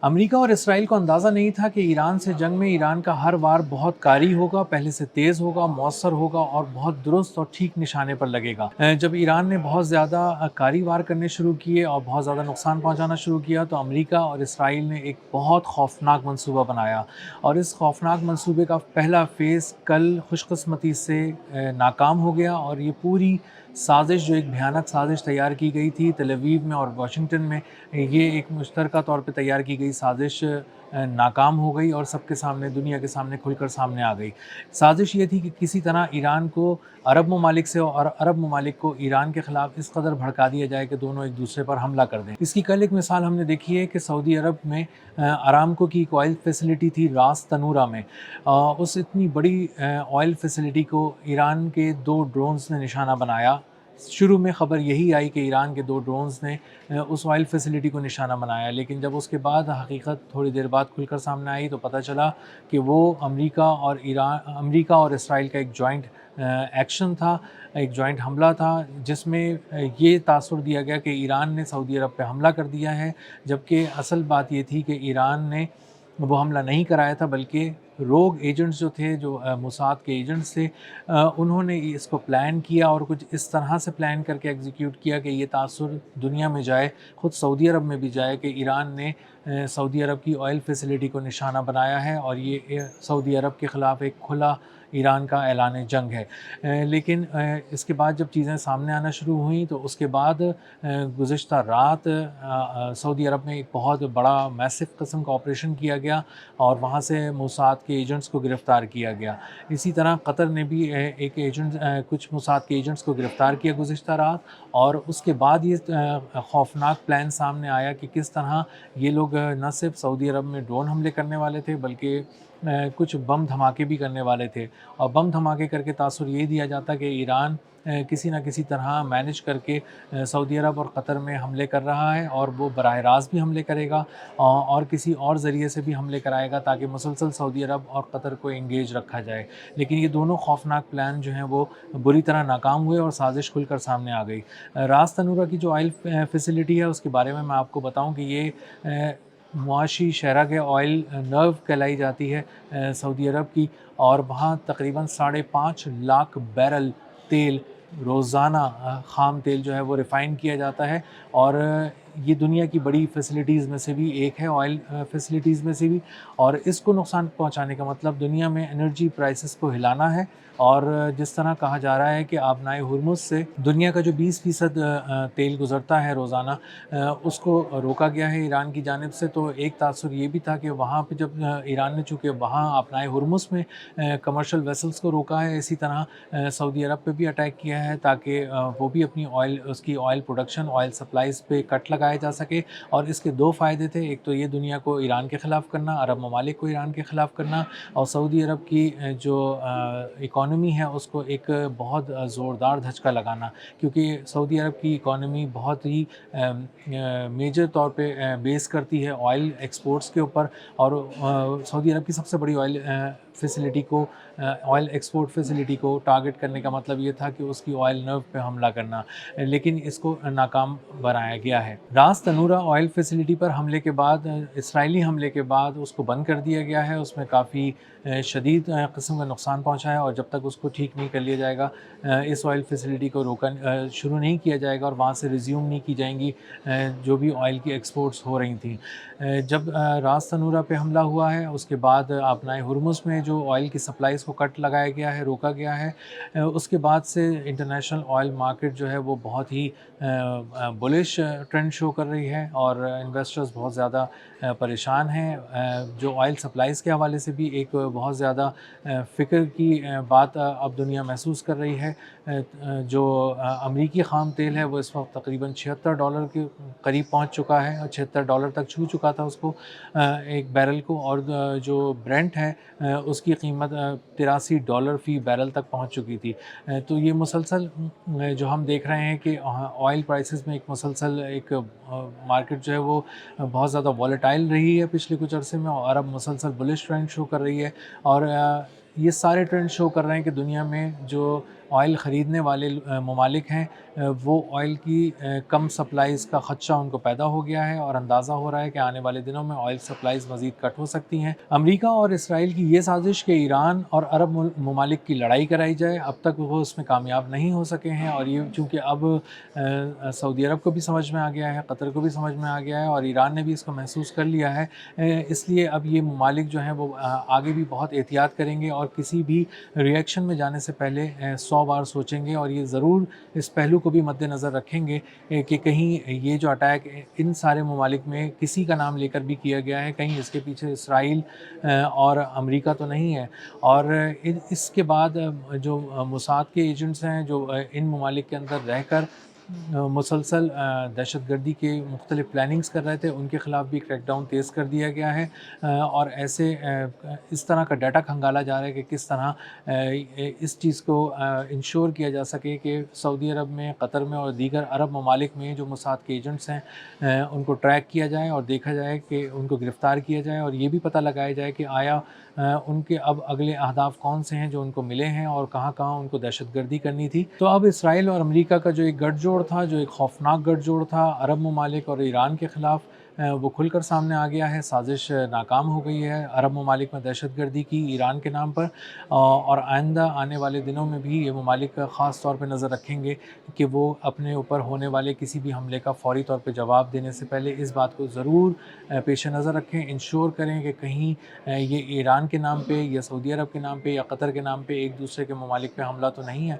امریکہ اور اسرائیل کو اندازہ نہیں تھا کہ ایران سے جنگ میں ایران کا ہر وار بہت کاری ہوگا، پہلے سے تیز ہوگا، مؤثر ہوگا اور بہت درست اور ٹھیک نشانے پر لگے گا۔ جب ایران نے بہت زیادہ کاری وار کرنے شروع کیے اور بہت زیادہ نقصان پہنچانا شروع کیا تو امریکہ اور اسرائیل نے ایک بہت خوفناک منصوبہ بنایا، اور اس خوفناک منصوبے کا پہلا فیز کل خوش قسمتی سے ناکام ہو گیا، اور یہ پوری سازش جو ایک بھیانک سازش تیار کی گئی تھی تل اویو میں اور واشنگٹن میں، یہ ایک مشترکہ طور پہ تیار کی گئی سازش ناکام ہو گئی اور سب کے سامنے، دنیا کے سامنے کھل کر سامنے آ گئی۔ سازش یہ تھی کہ کسی طرح ایران کو عرب ممالک سے اور عرب ممالک کو ایران کے خلاف اس قدر بھڑکا دیا جائے کہ دونوں ایک دوسرے پر حملہ کر دیں۔ اس کی کل ایک مثال ہم نے دیکھی ہے کہ سعودی عرب میں ارامکو کی ایک آئل فیسلٹی تھی راس تنورہ میں، اس اتنی بڑی آئل فیسلٹی کو ایران کے 2 ڈرونز نے نشانہ بنایا۔ شروع میں خبر یہی آئی کہ ایران کے 2 ڈرونز نے اس آئل فیسلٹی کو نشانہ بنایا، لیکن جب اس کے بعد حقیقت تھوڑی دیر بعد کھل کر سامنے آئی تو پتہ چلا کہ وہ امریکہ اور اسرائیل کا ایک جوائنٹ ایکشن تھا، ایک جوائنٹ حملہ تھا، جس میں یہ تاثر دیا گیا کہ ایران نے سعودی عرب پہ حملہ کر دیا ہے، جبکہ اصل بات یہ تھی کہ ایران نے وہ حملہ نہیں کرایا تھا، بلکہ روگ ایجنٹس جو تھے، جو موساد کے ایجنٹس تھے، انہوں نے اس کو پلان کیا اور کچھ اس طرح سے پلان کر کے ایگزیکیوٹ کیا کہ یہ تاثر دنیا میں جائے، خود سعودی عرب میں بھی جائے، کہ ایران نے سعودی عرب کی آئل فیسلٹی کو نشانہ بنایا ہے اور یہ سعودی عرب کے خلاف ایک کھلا ایران کا اعلان جنگ ہے۔ لیکن اس کے بعد جب چیزیں سامنے آنا شروع ہوئیں تو اس کے بعد گزشتہ رات سعودی عرب میں ایک بہت بڑا میسو قسم کا آپریشن کیا گیا اور وہاں سے موساد کے ایجنٹس کو گرفتار کیا گیا۔ اسی طرح قطر نے بھی کچھ موساد کے ایجنٹس کو گرفتار کیا گزشتہ رات، اور اس کے بعد یہ خوفناک پلان سامنے آیا کہ کس طرح یہ لوگ نہ صرف سعودی عرب میں ڈرون حملے کرنے والے تھے بلکہ کچھ بم دھماکے بھی کرنے والے تھے، اور بم دھماکے کر کے تاثر یہ دیا جاتا کہ ایران کسی نہ کسی طرح مینج کر کے سعودی عرب اور قطر میں حملے کر رہا ہے، اور وہ براہ راست بھی حملے کرے گا اور کسی اور ذریعے سے بھی حملے کرائے گا تاکہ مسلسل سعودی عرب اور قطر کو انگیج رکھا جائے۔ لیکن یہ دونوں خوفناک پلان جو ہیں وہ بری طرح ناکام ہوئے اور سازش کھل کر سامنے آ گئی۔ راس تنورہ کی جو آئل فیسلٹی ہے اس کے بارے میں آپ کو بتاؤں کہ یہ معاشی شہرہ آئل نرو کہلائی جاتی ہے سعودی عرب کی، اور وہاں تقریباً 5.5 لاکھ بیرل تیل روزانہ خام تیل جو ہے وہ ریفائن کیا جاتا ہے، اور یہ دنیا کی بڑی فیسلٹیز میں سے بھی ایک ہے، آئل فیسلٹیز میں سے بھی، اور اس کو نقصان پہنچانے کا مطلب دنیا میں انرجی پرائسز کو ہلانا ہے۔ اور جس طرح کہا جا رہا ہے کہ آبنائے ہرمز سے دنیا کا جو 20% تیل گزرتا ہے روزانہ، اس کو روکا گیا ہے ایران کی جانب سے، تو ایک تاثر یہ بھی تھا کہ وہاں پہ جب ایران نے چونکہ وہاں آبنائے ہرمز میں کمرشل ویسلز کو روکا ہے، اسی طرح سعودی عرب پہ بھی اٹیک کیا ہے تاکہ وہ بھی اپنی اس کی آئل پروڈکشن، آئل سپلائز پہ کٹ لگایا جا سکے، اور اس کے 2 فائدے تھے، ایک تو یہ دنیا کو ایران کے خلاف کرنا، عرب ممالک کو ایران کے خلاف کرنا، اور سعودی عرب کی جو اکانومی ہے اس کو ایک بہت زوردار دھچکا لگانا، کیونکہ سعودی عرب کی اکانومی بہت ہی میجر طور پہ بیس کرتی ہے آئل ایکسپورٹس کے اوپر، اور سعودی عرب کی سب سے بڑی آئل ایکسپورٹ فیسلٹی کو ٹارگٹ کرنے کا مطلب یہ تھا کہ اس کی آئل نرو پہ حملہ کرنا، لیکن اس کو ناکام بنایا گیا ہے۔ راس تنورہ آئل فیسلٹی پر حملے کے بعد، اسرائیلی حملے کے بعد اس کو بند کر دیا گیا ہے، اس میں کافی شدید قسم کا نقصان پہنچا ہے، اور جب تک اس کو ٹھیک نہیں کر لیا جائے گا، اس آئل فیسلٹی کو شروع نہیں کیا جائے گا اور وہاں سے ریزیوم نہیں کی جائیں گی جو بھی آئل کی ایکسپورٹس ہو رہی تھیں۔ جب راس تنورہ پہ حملہ ہوا ہے اس کے بعد آبنائے ہرمز میں جو آئل کی سپلائیز کو کٹ لگایا گیا ہے، روکا گیا ہے، اس کے بعد سے انٹرنیشنل آئل مارکیٹ جو ہے وہ بہت ہی بلش ٹرینڈ شو کر رہی ہے، اور انویسٹرز بہت زیادہ پریشان ہیں، جو آئل سپلائیز کے حوالے سے بھی ایک بہت زیادہ فکر کی بات اب دنیا محسوس کر رہی ہے۔ جو امریکی خام تیل ہے وہ اس وقت تقریباً $76 کے قریب پہنچ چکا ہے، اور $76 تک چھو چکا تھا اس کو ایک بیرل کو، اور جو برینٹ ہے اس کی قیمت $83 فی بیرل تک پہنچ چکی تھی۔ تو یہ مسلسل جو ہم دیکھ رہے ہیں کہ آئل پرائسز میں ایک مسلسل ایک مارکیٹ جو ہے وہ بہت زیادہ والیٹائل رہی ہے پچھلے کچھ عرصے میں، اور اب مسلسل بلش ٹرینڈ شو کر رہی ہے، اور یہ سارے ٹرینڈ شو کر رہے ہیں کہ دنیا میں جو آئل خریدنے والے ممالک ہیں وہ آئل کی کم سپلائیز کا خدشہ ان کو پیدا ہو گیا ہے اور اندازہ ہو رہا ہے کہ آنے والے دنوں میں آئل سپلائیز مزید کٹ ہو سکتی ہیں۔ امریکہ اور اسرائیل کی یہ سازش کہ ایران اور عرب ممالک کی لڑائی کرائی جائے، اب تک وہ اس میں کامیاب نہیں ہو سکے ہیں، اور یہ چونکہ اب سعودی عرب کو بھی سمجھ میں آ گیا ہے، قطر کو بھی سمجھ میں آ گیا ہے، اور ایران نے بھی اس کو محسوس کر لیا ہے، اس لیے اب یہ ممالک جو ہیں وہ آگے بھی بہت احتیاط کریں گے اور کسی بھی ری ایکشن میں جانے سے پہلے 100 بار سوچیں گے، اور یہ ضرور اس پہلو کو بھی مد نظر رکھیں گے کہ کہیں یہ جو اٹیک ان سارے ممالک میں کسی کا نام لے کر بھی کیا گیا ہے، کہیں اس کے پیچھے اسرائیل اور امریکہ تو نہیں ہے۔ اور اس کے بعد جو موساد کے ایجنٹس ہیں جو ان ممالک کے اندر رہ کر مسلسل دہشت گردی کے مختلف پلاننگز کر رہے تھے، ان کے خلاف بھی کریک ڈاؤن تیز کر دیا گیا ہے، اور ایسے اس طرح کا ڈیٹا کھنگالا جا رہا ہے کہ کس طرح اس چیز کو انشور کیا جا سکے کہ سعودی عرب میں، قطر میں اور دیگر عرب ممالک میں جو موساد کے ایجنٹس ہیں ان کو ٹریک کیا جائے اور دیکھا جائے کہ ان کو گرفتار کیا جائے، اور یہ بھی پتہ لگایا جائے کہ آیا ان کے اب اگلے اہداف کون سے ہیں جو ان کو ملے ہیں اور کہاں کہاں ان کو دہشت گردی کرنی تھی۔ تو اب اسرائیل اور امریکہ کا جو ایک گٹھ جوڑ تھا، جو ایک خوفناک گٹھ جوڑ تھا عرب ممالک اور ایران کے خلاف، وہ کھل کر سامنے آ گیا ہے۔ سازش ناکام ہو گئی ہے عرب ممالک میں دہشت گردی کی ایران کے نام پر، اور آئندہ آنے والے دنوں میں بھی یہ ممالک خاص طور پہ نظر رکھیں گے کہ وہ اپنے اوپر ہونے والے کسی بھی حملے کا فوری طور پہ جواب دینے سے پہلے اس بات کو ضرور پیش نظر رکھیں، انشور کریں کہ کہیں یہ ایران کے نام پہ یا سعودی عرب کے نام پہ یا قطر کے نام پہ ایک دوسرے کے ممالک پہ حملہ تو نہیں ہے۔